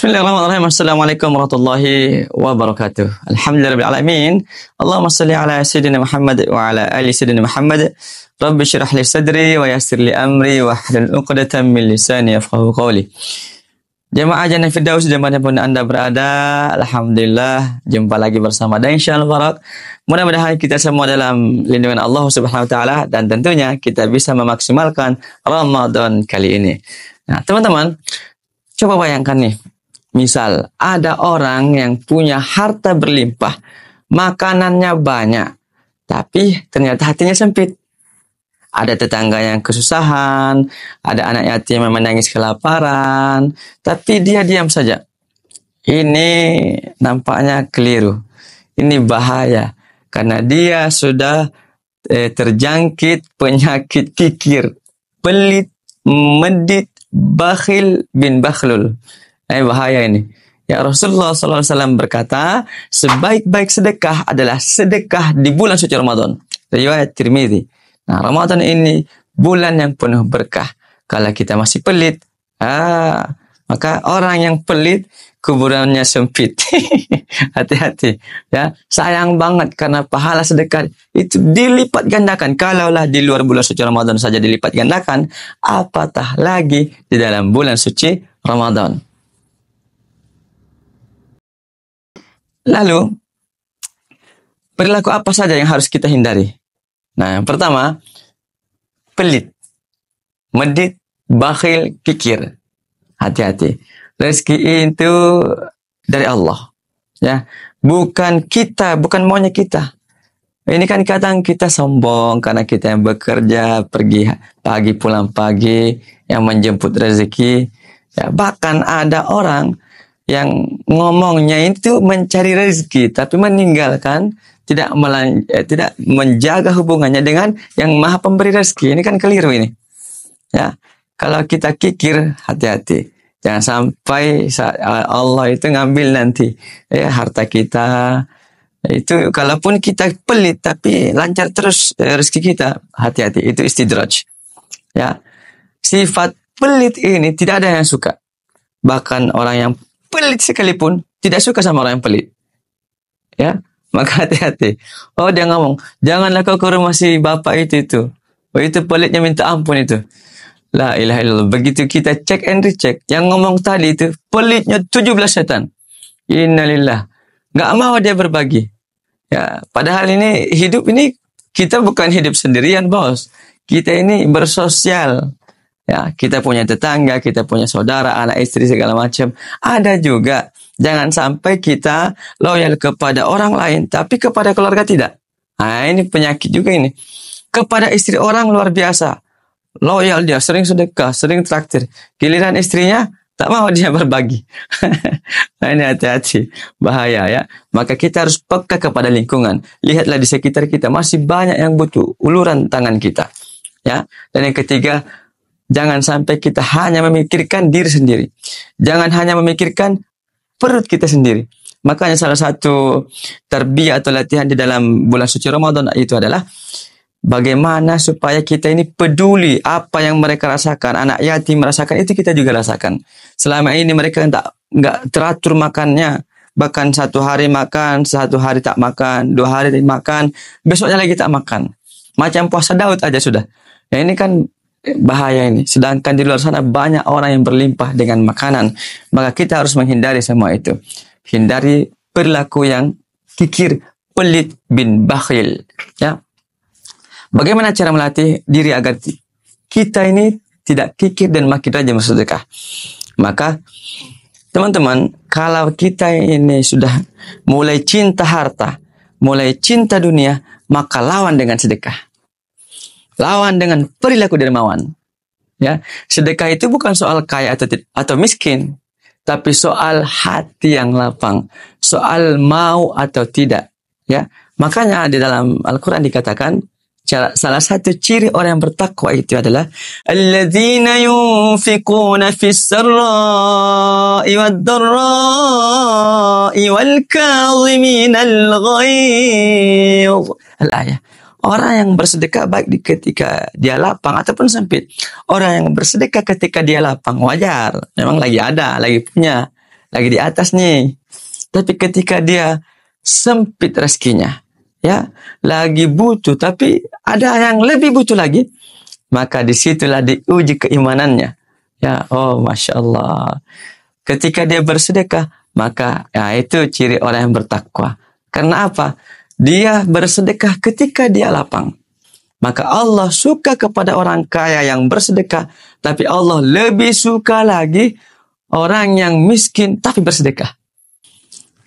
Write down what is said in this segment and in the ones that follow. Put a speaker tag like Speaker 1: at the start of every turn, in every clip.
Speaker 1: Bismillahirrahmanirrahim. Assalamualaikum warahmatullahi wabarakatuh. Alhamdulillahirabbil alamin. Allahumma shalli ala sayyidina Muhammad wa ala ali sayyidina Muhammad. Rabbi shrah li sadri wa yassir li amri wa hlul 'uqdatam min lisani yafqahu qawli. Jemaah Jannah Firdaus dimanapun Anda berada, alhamdulillah jumpa lagi bersama Dainsyal Barak. Mudah-mudahan kita semua dalam lindungan Allah Subhanahu wa taala dan tentunya kita bisa memaksimalkan Ramadan kali ini. Nah, teman-teman, coba bayangkan nih, misal ada orang yang punya harta berlimpah, makanannya banyak, tapi ternyata hatinya sempit. Ada tetangga yang kesusahan, ada anak yatim yang menangis kelaparan, tapi dia diam saja. Ini nampaknya keliru. Ini bahaya, karena dia sudah terjangkit penyakit kikir, pelit, medit, bakhil bin bakhlul. Bahaya ini. Ya, Rasulullah SAW berkata, sebaik-baik sedekah adalah sedekah di bulan suci Ramadan. Riwayat Tirmidzi. Nah, Ramadan ini bulan yang penuh berkah. Kalau kita masih pelit, maka orang yang pelit kuburannya sempit. Hati-hati, ya. Sayang banget karena pahala sedekah itu dilipat gandakan. Kalaulah di luar bulan suci Ramadan saja dilipat gandakan, apatah lagi di dalam bulan suci Ramadan. Lalu, perilaku apa saja yang harus kita hindari? Nah, yang pertama, pelit, medit, bakhil, kikir. Hati-hati. Rezeki itu dari Allah. Ya, bukan kita, bukan maunya kita. Ini kan kadang kita sombong karena kita yang bekerja, pergi pagi pulang pagi, yang menjemput rezeki. Ya, bahkan ada orang yang ngomongnya itu mencari rezeki, tapi meninggalkan tidak menjaga hubungannya dengan yang maha pemberi rezeki. Ini kan keliru ini. Ya, kalau kita kikir, hati-hati. Jangan sampai Allah itu ngambil nanti harta kita. Itu kalaupun kita pelit tapi lancar terus rezeki kita, hati-hati. Itu istidraj. Ya, sifat pelit ini tidak ada yang suka. Bahkan orang yang pelit sekalipun tidak suka sama orang yang pelit. Ya. Maka hati-hati. Oh, dia ngomong, janganlah kau ke rumah si bapak itu. Oh, itu pelitnya minta ampun itu. La ilaha illallah. Begitu kita cek and recheck, yang ngomong tadi itu pelitnya 17 setan. Innalillah. Nggak mau dia berbagi. Ya, padahal ini hidup ini kita bukan hidup sendirian, bos. Kita ini bersosial. Ya, kita punya tetangga, kita punya saudara, anak istri segala macam. Ada juga. Jangan sampai kita loyal kepada orang lain, tapi kepada keluarga tidak. Nah, ini penyakit juga ini. Kepada istri orang luar biasa. Loyal dia, sering sedekah, sering traktir. Giliran istrinya, tak mau dia berbagi. Nah, ini hati-hati. Bahaya, ya. Maka kita harus peka kepada lingkungan. Lihatlah di sekitar kita, masih banyak yang butuh uluran tangan kita. Ya. Dan yang ketiga, jangan sampai kita hanya memikirkan diri sendiri. Jangan hanya memikirkan perut kita sendiri. Makanya salah satu tarbiyah atau latihan di dalam bulan suci Ramadan itu adalah bagaimana supaya kita ini peduli apa yang mereka rasakan. Anak yatim merasakan itu, kita juga rasakan. Selama ini mereka nggak teratur makannya. Bahkan satu hari makan, satu hari tak makan, 2 hari tak makan, besoknya lagi tak makan. Macam puasa Daud aja sudah. Ya, ini kan bahaya ini. Sedangkan di luar sana banyak orang yang berlimpah dengan makanan. Maka kita harus menghindari semua itu. Hindari perilaku yang kikir, pelit bin bakhil. Ya. Bagaimana cara melatih diri agar kita ini tidak kikir dan makin rajin bersedekah? Maka teman-teman, kalau kita ini sudah mulai cinta harta, mulai cinta dunia, maka lawan dengan sedekah. Lawan dengan perilaku dermawan. Ya, sedekah itu bukan soal kaya atau miskin, tapi soal hati yang lapang, soal mau atau tidak. Ya, makanya di dalam Al-Quran dikatakan salah satu ciri orang yang bertakwa itu adalah alladzina yunfiquna fis sarra'i wad dharra'i wal kadhiminal ghaidh. Al-ayah. Orang yang bersedekah baik ketika dia lapang ataupun sempit. Orang yang bersedekah ketika dia lapang wajar. Memang lagi ada, lagi punya. lagi di atas nih. Tapi ketika dia sempit rezekinya, ya, lagi butuh, tapi ada yang lebih butuh lagi, maka disitulah diuji keimanannya. Ya, oh Masya Allah. Ketika dia bersedekah, maka ya, itu ciri orang yang bertakwa. Karena apa? Dia bersedekah ketika dia lapang. Maka Allah suka kepada orang kaya yang bersedekah, tapi Allah lebih suka lagi orang yang miskin tapi bersedekah.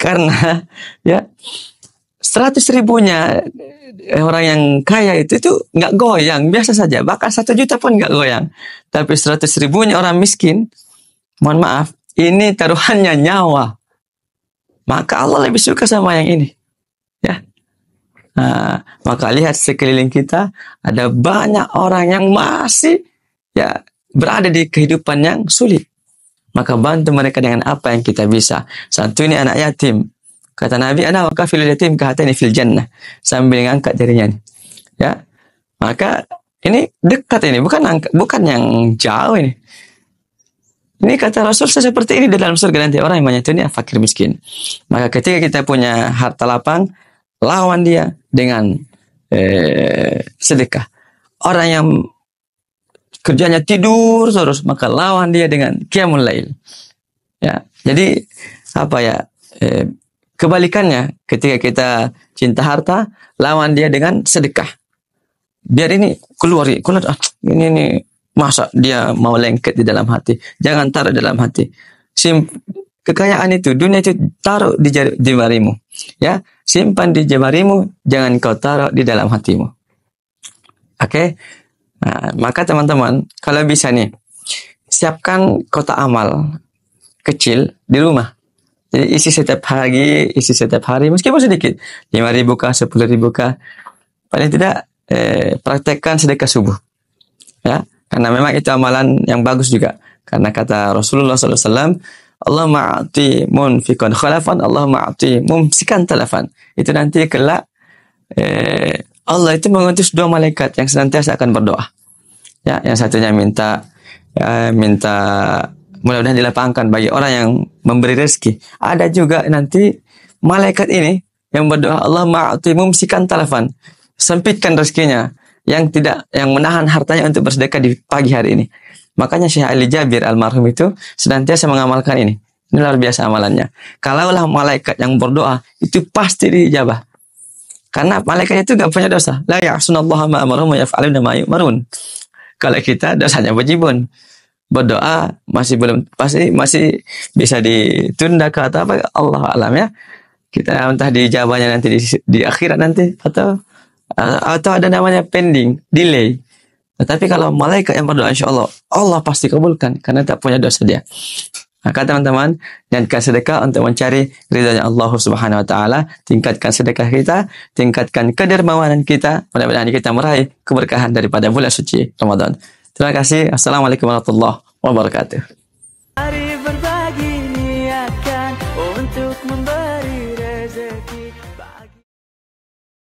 Speaker 1: Karena ya 100.000-nya orang yang kaya itu nggak goyang, biasa saja. Bahkan 1 juta pun nggak goyang. Tapi 100.000-nya orang miskin, mohon maaf, ini taruhannya nyawa. Maka Allah lebih suka sama yang ini. Ya. Nah, maka lihat sekeliling kita, ada banyak orang yang masih ya berada di kehidupan yang sulit. Maka bantu mereka dengan apa yang kita bisa. Santuni anak yatim. Kata Nabi, ana wa kafilul yatim kahatani fil jannah. Sambil ngangkat jarinya. Ya. Maka ini dekat ini, bukan yang jauh ini. Ini kata Rasul seperti ini di dalam surga nanti orang yang menyantuni fakir miskin. Maka ketika kita punya harta lapang, lawan dia dengan sedekah. Orang yang kerjanya tidur terus, maka lawan dia dengan qiyamul lail. Ya, jadi apa ya? Kebalikannya, ketika kita cinta harta, lawan dia dengan sedekah. Biar ini keluar ini masa dia mau lengket di dalam hati. Jangan taruh dalam hati. Kekayaan itu, dunia itu taruh di jemarimu. Ya, simpan di jemarimu, jangan kau taruh di dalam hatimu. Oke? Nah, maka teman-teman, kalau bisa nih, siapkan kotak amal kecil di rumah. Jadi isi setiap hari, meskipun sedikit. 5.000 kah, 10.000 kah. Paling tidak, praktekkan sedekah subuh. Ya, karena memang itu amalan yang bagus juga. Karena kata Rasulullah SAW, Allah ma'ati munfiqan khalafan, Allah ma'ati mumsikan talafan. Itu nanti kelak Allah itu mengutus 2 malaikat yang senantiasa akan berdoa. Ya, yang satunya minta mudah-mudahan dilapangkan bagi orang yang memberi rezeki. Ada juga nanti malaikat ini yang berdoa, Allah ma'ati mumsikan talafan. Sempitkan rezekinya yang menahan hartanya untuk bersedekah di pagi hari ini. Makanya Syekh Ali Jabir almarhum itu senantiasa mengamalkan ini. Ini luar biasa amalannya. Kalaulah malaikat yang berdoa, itu pasti dijabah. Karena malaikat itu gak punya dosa. La ya'sunallaha ma amarahum wa yaf'aluna ma yu'marun. Kalau kita dosanya bejibun. Berdoa masih bisa ditunda ke atau apa, Allah alam ya. Kita entah dijabahnya nanti di akhirat nanti atau ada namanya pending, delay. Tetapi kalau malaikat yang berdoa, insya Allah, Allah pasti kabulkan karena tak punya dosa dia. Maka teman-teman, jangan sedekah untuk mencari ridhanya Allah Subhanahu Wa Taala. Tingkatkan sedekah kita, tingkatkan kedermawanan kita. Mudah-mudahan kita meraih keberkahan daripada bulan suci Ramadan. Terima kasih. Assalamualaikum warahmatullahi wabarakatuh.
Speaker 2: Mari berbagi niatkan untuk memberi rezeki bagi